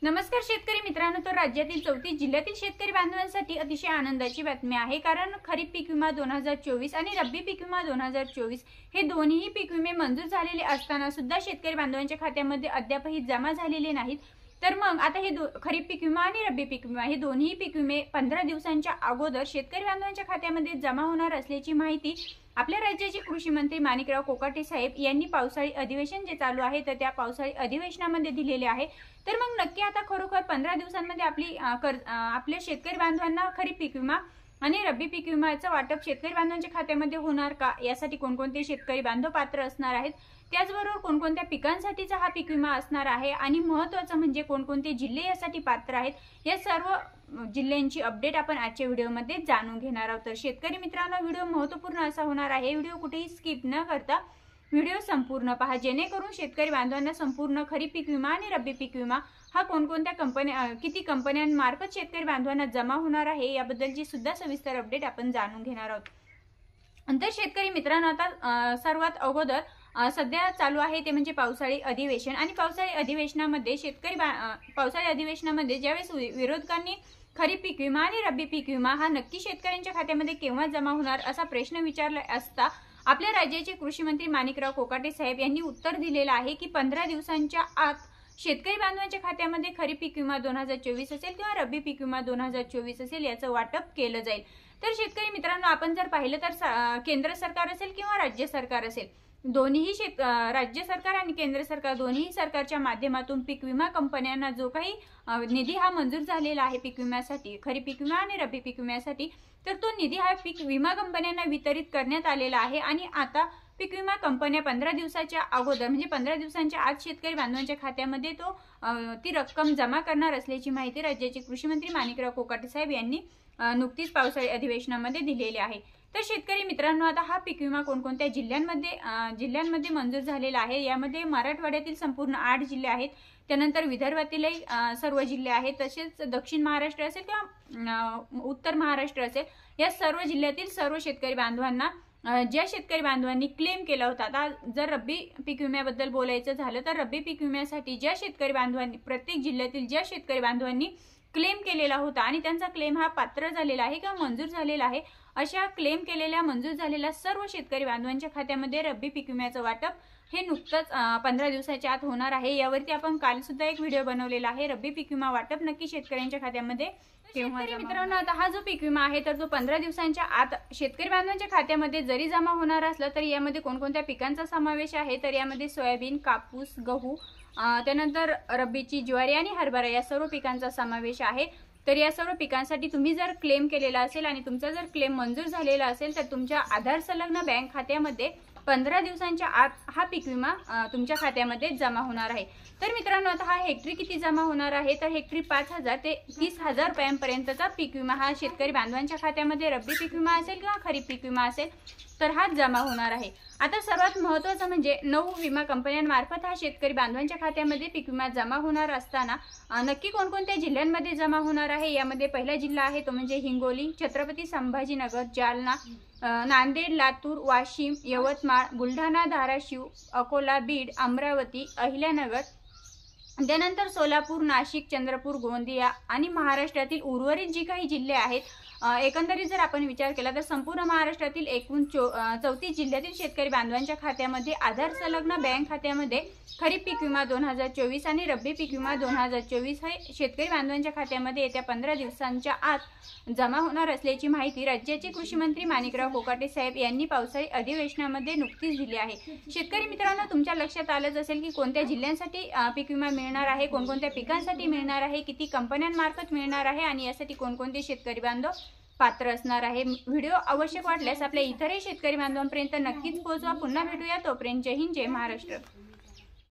नमस्कार शेतकरी मित्रांनो, तर राज्यातील 34 जिल्ह्यातील शेतकरी बांधवांसाठी अतिशय आनंदाची बातमी आहे। कारण खरीप पीक विमा 2024 आणि रब्बी पीक विमा 2024 हे दोन्ही पीक विमे मंजूर झालेले असताना सुद्धा शेतकरी बांधवांच्या खात्यामध्ये अद्यापही जमा झालेले नाहीत। तर मग आता हे खरीप पीक विमा आणि रब्बी पीक विमा हे दोन्ही पीक विमे 15 दिवसांच्या अगोदर शेतकरी बांधवांच्या खात्यामध्ये जमा होणार असल्याची माहिती आपल्या राज्याचे कृषी मंत्री माणिकराव कोकाटे साहेब यांनी पावसाळी अधिवेशन जे चालू आहे तर त्या पावसाळी अधिवेशनामध्ये दिलेले आहे। तर मग नक्की आता खरोखर 15 दिवसांमध्ये आपल्या शेतकरी बांधवांना खरीप पीक विमा आणि रब्बी पीक विम्याचं वाटप शेतकरी बांधवांच्या खात्यामध्ये होणार का, यासाठी कोणकोणते शेतकरी बांधव पात्र असणार आहेत, त्याचबरोबर कोणकोणत्या पिकांसाठीचा हा पीक विमा असणार आहे आणि महत्त्वाचं म्हणजे कोणकोणते जिल्हे यासाठी पात्र आहेत, या सर्व जिल्ह्यांची अपडेट आपण आजच्या व्हिडिओमध्ये जाणून घेणार आहोत। तर शेतकरी मित्रांनो, व्हिडिओ महत्त्वपूर्ण असा होणार आहे। व्हिडिओ कुठेही स्किप न करता व्हिडिओ संपूर्ण पहा, जेणेकरून शेतकरी बांधवांना संपूर्ण खरीप पीक विमा आणि रब्बी पीक विमा हा कोणकोणत्या कंपन्या किती कंपन्यांमार्फत शेतकरी बांधवांना जमा होणार आहे याबद्दलची सुद्धा सविस्तर अपडेट आपण जाणून घेणार आहोत। तर शेतकरी मित्रांनो, आता सर्वात अगोदर सध्या चालू आहे ते म्हणजे पावसाळी अधिवेशन आणि पावसाळी अधिवेशनामध्ये पावसाळी अधिवेशनामध्ये ज्यावेळेस विरोधकांनी खरीप पीक विमा आणि रब्बी पीक विमा हा नक्की शेतकऱ्यांच्या खात्यामध्ये केव्हा जमा होणार असा प्रश्न विचारला असता आपल्या राज्याचे कृषी मंत्री माणिकराव कोकाटे साहेब यांनी उत्तर दिलेलं आहे की 15 दिवसांच्या आत शेतकरी बांधवांच्या खात्यामध्ये खरीप पीक विमा 2024 असेल किंवा रब्बी पीक विमा 2024 असेल याचं वाटप केलं जाईल। तर शेतकरी मित्रांनो, आपण जर पाहिलं तर केंद्र सरकार असेल किंवा राज्य सरकार असेल, दोन्ही राज्य सरकार आणि केंद्र सरकार दोन्ही सरकारच्या माध्यमातून पीक विमा कंपन्यांना जो काही निधी हा मंजूर झालेला आहे पीक विम्यासाठी, खरीप पीक विमा आणि रब्बी पीक विम्यासाठी, तर तो निधी हा पीक विमा कंपन्यांना वितरित करण्यात आलेला आहे। आणि आता पीक विमा कंपन्या 15 दिवसाच्या अगोदर म्हणजे 15 दिवसांच्या आत शेतकरी बांधवांच्या खात्यामध्ये ती रक्कम जमा करणार असल्याची माहिती राज्याचे कृषी मंत्री माणिकराव कोकाटे साहेब यांनी नुकतीच पावसाळी अधिवेशनामध्ये दिलेली आहे। तर शेतकरी मित्रांनो, आता हा पीक विमा कोणकोणत्या जिल्ह्यांमध्ये मंजूर झालेला आहे, यामध्ये मराठवाड्यातील संपूर्ण 8 जिल्हे आहेत, त्यानंतर विदर्भातीलही सर्व जिल्हे आहेत, तसेच दक्षिण महाराष्ट्र असेल किंवा उत्तर महाराष्ट्र असेल, या सर्व जिल्ह्यातील सर्व शेतकरी बांधवांना ज्या शेतकरी बांधवांनी क्लेम केला होता, आता जर रब्बी पीक विम्याबद्दल बोलायचं झालं तर रब्बी पीक विम्यासाठी ज्या शेतकरी बांधवांनी प्रत्येक जिल्ह्यातील ज्या शेतकरी बांधवांनी क्लेम केलेला होता आणि त्यांचा क्लेम हा पात्र झालेला आहे किंवा मंजूर झालेला आहे, अशा क्लेम केलेल्या मंजूर झालेल्या सर्व शेतकरी बांधवांच्या खात्यामध्ये रब्बी पीक विम्याचं वाटप हे नुकतंच 15 दिवसाच्या आत होणार आहे। यावरती आपण काल सुद्धा एक व्हिडिओ बनवलेला आहे, रब्बी पीक विमा वाटप नक्की शेतकऱ्यांच्या खात्यामध्ये केव्हा जमा। मित्रांनो, आता हा जो पीक विमा आहे तर तो 15 दिवसांच्या आत शेतकरी बांधवांच्या खात्यामध्ये जरी जमा होणार असला तरी यामध्ये कोणकोणत्या पिकांचा समावेश आहे, तर यामध्ये सोयाबीन, कापूस, गहू, त्यानंतर रब्बीची ज्वारी आणि हरभरा या सर्व पिकांचा समावेश आहे। तर या सर्व पिकांसाठी तुम्ही जर क्लेम केलेला असेल आणि तुमचा जर क्लेम मंजूर झालेला असेल तर तुमच्या आधार संलग्न बँक खात्यामध्ये 15 दिवसांच्या आत हा पीक विमा तुमच्या खात्यामध्ये जमा होणार आहे। तर मित्रांनो, आता हा हेक्टरी किती जमा होणार आहे, तर हेक्टरी 5,000 ते 30,000 रुपयांपर्यंतचा पीक विमा हा शेतकरी बांधवांच्या खात्यामध्ये रब्बी पीक विमा असेल किंवा खरीप पीक विमा असेल तर हा जमा होणार आहे। आता सर्वात महत्त्वाचं म्हणजे 9 विमा कंपन्यांमार्फत हा शेतकरी बांधवांच्या खात्यामध्ये पीक विमा जमा होणार असताना नक्की कोणकोणत्या जिल्ह्यांमध्ये जमा होणार आहे, यामध्ये पहिला जिल्हा आहे तो म्हणजे हिंगोली, छत्रपती संभाजीनगर, जालना, नांदेड, लातूर, वाशिम, यवतमाळ, बुलढाणा, धाराशिव, अकोला, बीड, अमरावती, अहिल्यानगर, त्यानंतर सोलापूर, नाशिक, चंद्रपूर, गोंदिया आणि महाराष्ट्रातील उर्वरित जी काही जिल्हे आहेत, एकंदरीत जर आपण विचार केला तर संपूर्ण महाराष्ट्रातील एकूण 34 जिल्ह्यातील शेतकरी बांधवांच्या खात्यामध्ये आधार संलग्न बँक खात्यामध्ये खरीप पीक विमा 2024 आणि रब्बी पीक विमा 2024 हे शेतकरी बांधवांच्या खात्यामध्ये येत्या 15 दिवसांच्या आत जमा होणार असल्याची माहिती राज्याचे कृषी मंत्री माणिकराव कोकाटे साहेब यांनी पावसाळी अधिवेशनामध्ये नुकतीच दिली आहे। शेतकरी मित्रांनो, तुमच्या लक्षात आलंच असेल की कोणत्या जिल्ह्यांसाठी पीक विमा मिळणार आहे, कोणकोणत्या पिकांसाठी मिळणार आहे, किती कंपन्यांमार्फत मिळणार आहे आणि यासाठी कोणकोणते शेतकरी बांधव पात्र असणार आहे। व्हिडिओ आवश्यक वाटल्यास आपल्या इतरही शेतकरी बांधवांपर्यंत नक्कीच पोहोचवा। पुन्हा भेटूया, तोपर्यंत जय हिंद, जय महाराष्ट्र।